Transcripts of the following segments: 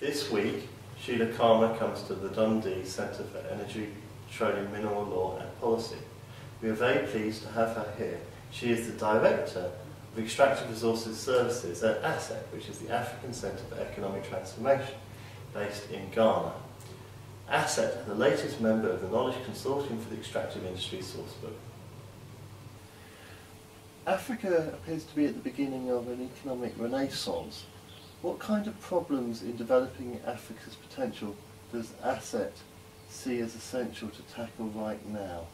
This week, Sheila Khama comes to the Dundee Centre for Energy, Petroleum, Mineral Law and Policy. We are very pleased to have her here. She is the Director of Extractive Resources Services at ACET, which is the African Centre for Economic Transformation, based in Ghana. ACET are the latest member of the Knowledge Consortium for the Extractive Industry Sourcebook. Africa appears to be at the beginning of an economic renaissance. What kind of problems in developing Africa's potential does ACET see as essential to tackle right now?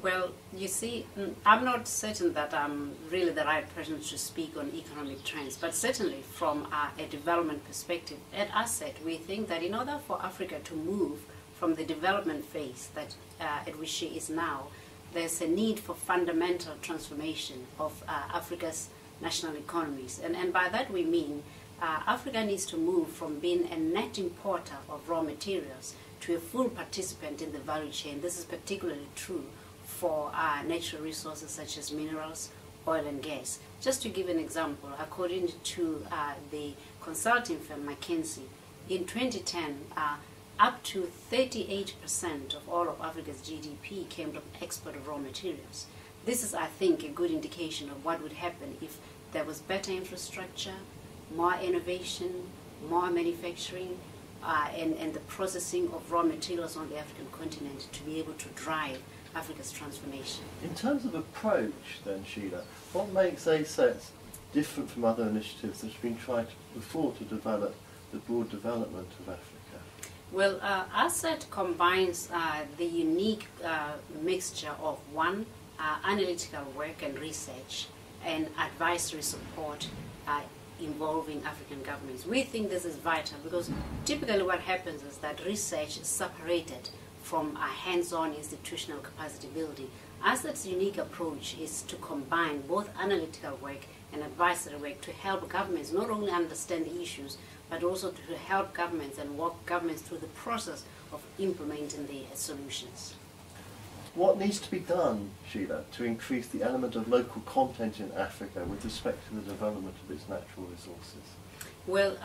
Well, you see, I'm not certain that I'm really the right person to speak on economic trends, but certainly from a development perspective, at ACET we think that in order for Africa to move from the development phase that at which she is now, there's a need for fundamental transformation of Africa's national economies. And by that we mean Africa needs to move from being a net importer of raw materials to a full participant in the value chain. This is particularly true for natural resources such as minerals, oil and gas. Just to give an example, according to the consulting firm McKinsey, in 2010, up to 38% of all of Africa's GDP came from export of raw materials. This is, I think, a good indication of what would happen if there was better infrastructure, more innovation, more manufacturing, and the processing of raw materials on the African continent to be able to drive Africa's transformation. In terms of approach then, Sheila, what makes ACET different from other initiatives that have been tried before to develop the broad development of Africa? Well, ACET combines the unique mixture of one, analytical work and research, and advisory support involving African governments. We think this is vital because typically what happens is that research is separated from a hands-on institutional capacity building. ACET's unique approach is to combine both analytical work and advisory work to help governments not only understand the issues, but also to help governments and walk governments through the process of implementing the solutions. What needs to be done, Sheila, to increase the element of local content in Africa with respect to the development of its natural resources? Well,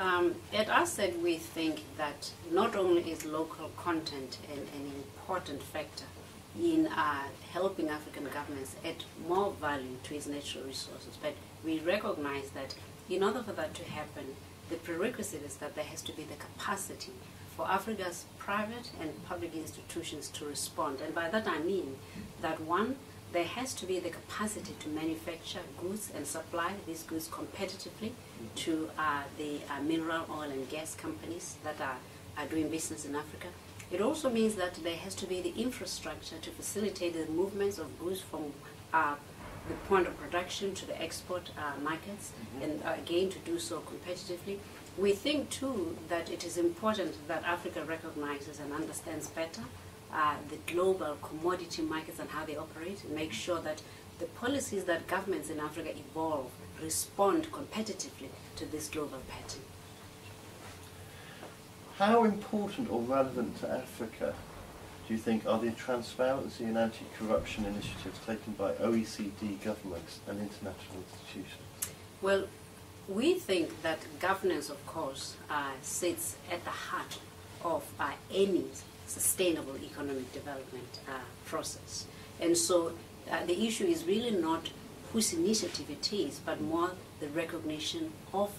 at ACET we think that not only is local content an important factor in helping African governments add more value to its natural resources, but we recognize that in order for that to happen, the prerequisite is that there has to be the capacity for Africa's private and public institutions to respond. And by that I mean that one, there has to be the capacity to manufacture goods and supply these goods competitively to the mineral, oil and gas companies that are doing business in Africa. It also means that there has to be the infrastructure to facilitate the movements of goods from the point of production to the export markets, and again to do so competitively. We think too that it is important that Africa recognizes and understands better the global commodity markets and how they operate, and make sure that the policies that governments in Africa evolve respond competitively to this global pattern. How important or relevant to Africa do you think are the transparency and anti-corruption initiatives taken by OECD governments and international institutions? Well, we think that governance, of course, sits at the heart of any sustainable economic development process. And so the issue is really not whose initiative it is, but more the recognition of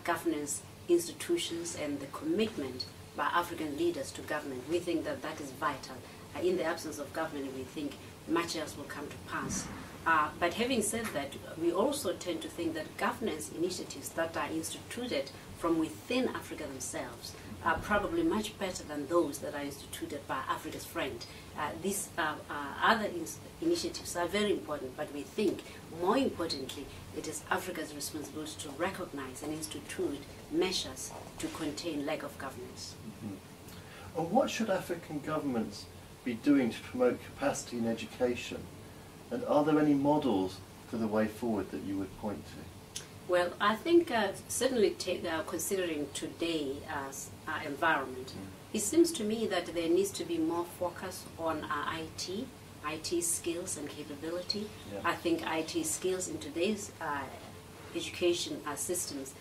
governance institutions and the commitment by African leaders to government. We think that that is vital. In the absence of government, we think much else will come to pass. But having said that, we also tend to think that governance initiatives that are instituted from within Africa themselves are probably much better than those that are instituted by Africa's friend. These other initiatives are very important, but we think more importantly it is Africa's responsibility to recognize and institute measures to contain lack of governance. Mm-hmm. And what should African governments be doing to promote capacity in education? And are there any models for the way forward that you would point to? Well, I think certainly considering today's environment, it seems to me that there needs to be more focus on IT skills and capability. Yeah. I think IT skills in today's education systems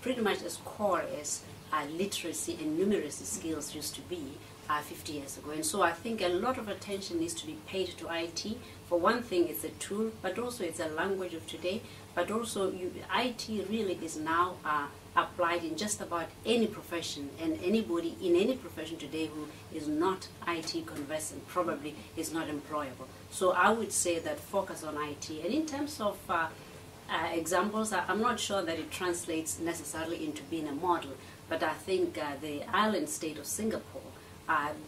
pretty much as core as literacy and numeracy skills used to be 50 years ago. And so I think a lot of attention needs to be paid to IT. For one thing, it's a tool, but also it's a language of today. But also, IT really is now applied in just about any profession, and anybody in any profession today who is not IT conversant probably is not employable. So I would say that focus on IT. And in terms of examples, I'm not sure that it translates necessarily into being a model, but I think the island state of Singapore,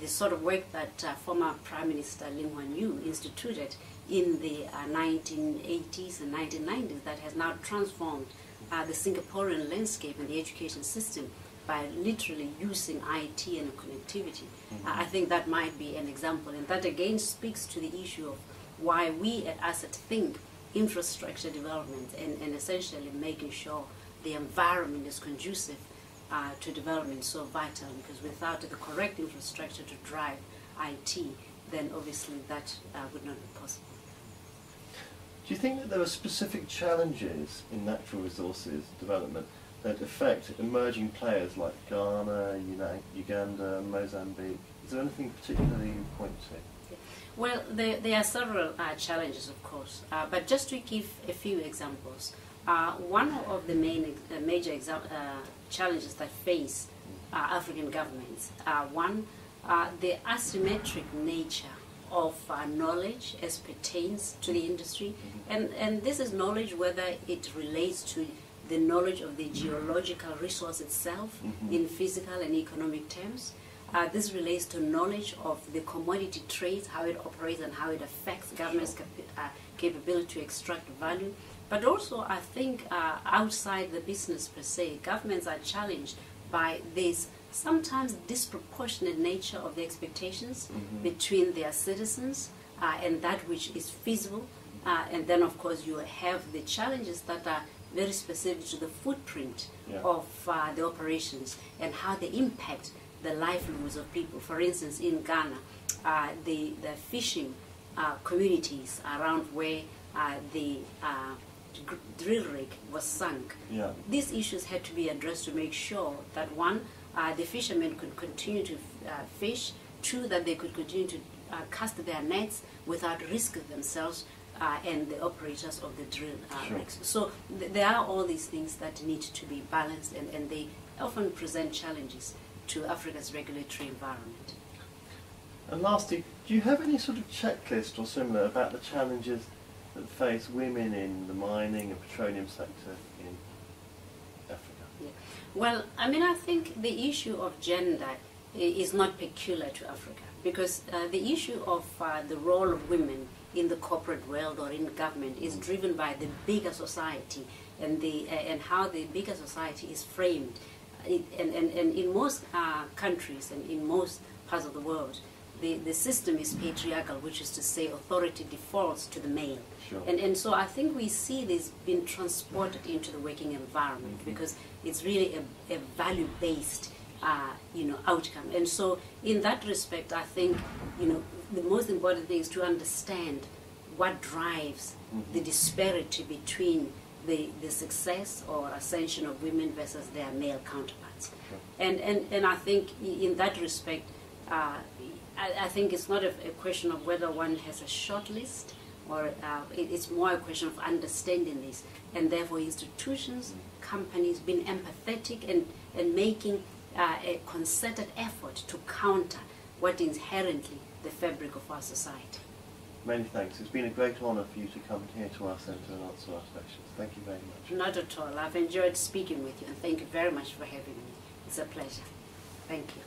the sort of work that former Prime Minister Lim Kuan Yew instituted in the 1980s and 1990s that has now transformed the Singaporean landscape and the education system by literally using IT and connectivity. I think that might be an example, and that again speaks to the issue of why we at ACET think infrastructure development and essentially making sure the environment is conducive to development so vital, because without the correct infrastructure to drive IT, then obviously that would not be possible. Do you think that there are specific challenges in natural resources development that affect emerging players like Ghana, Uganda, Mozambique? Is there anything particularly you point to? Well, there are several challenges, of course, but just to give a few examples, one of the major challenges that face African governments one, the asymmetric nature of knowledge as pertains to the industry, and this is knowledge whether it relates to the knowledge of the geological resource itself in physical and economic terms. This relates to knowledge of the commodity trade, how it operates and how it affects government's capability to extract value. But also, I think outside the business per se, governments are challenged by this sometimes disproportionate nature of the expectations between their citizens and that which is feasible. And then, of course, you have the challenges that are very specific to the footprint of the operations and how they impact the livelihoods of people. For instance, in Ghana, the fishing communities around where the drill rig was sunk. These issues had to be addressed to make sure that one, the fishermen could continue to fish, two, that they could continue to cast their nets without risking themselves and the operators of the drill rigs. So there are all these things that need to be balanced, and they often present challenges to Africa's regulatory environment. And lastly, do you have any sort of checklist or similar about the challenges that face women in the mining and petroleum sector in Africa? Yeah. Well, I mean, I think the issue of gender is not peculiar to Africa, because the issue of the role of women in the corporate world or in government is driven by the bigger society and and how the bigger society is framed. And in most countries and in most parts of the world, the system is patriarchal, which is to say authority defaults to the male. And so I think we see this being transported into the working environment because it's really a value-based outcome. And so in that respect, I think the most important thing is to understand what drives the disparity between the success or ascension of women versus their male counterparts. And I think in that respect, I think it's not a question of whether one has a short list, or it's more a question of understanding this, and therefore institutions, companies being empathetic and making a concerted effort to counter what is inherently the fabric of our society. Many thanks. It's been a great honour for you to come here to our centre and answer our questions. Thank you very much. Not at all. I've enjoyed speaking with you, and thank you very much for having me. It's a pleasure. Thank you.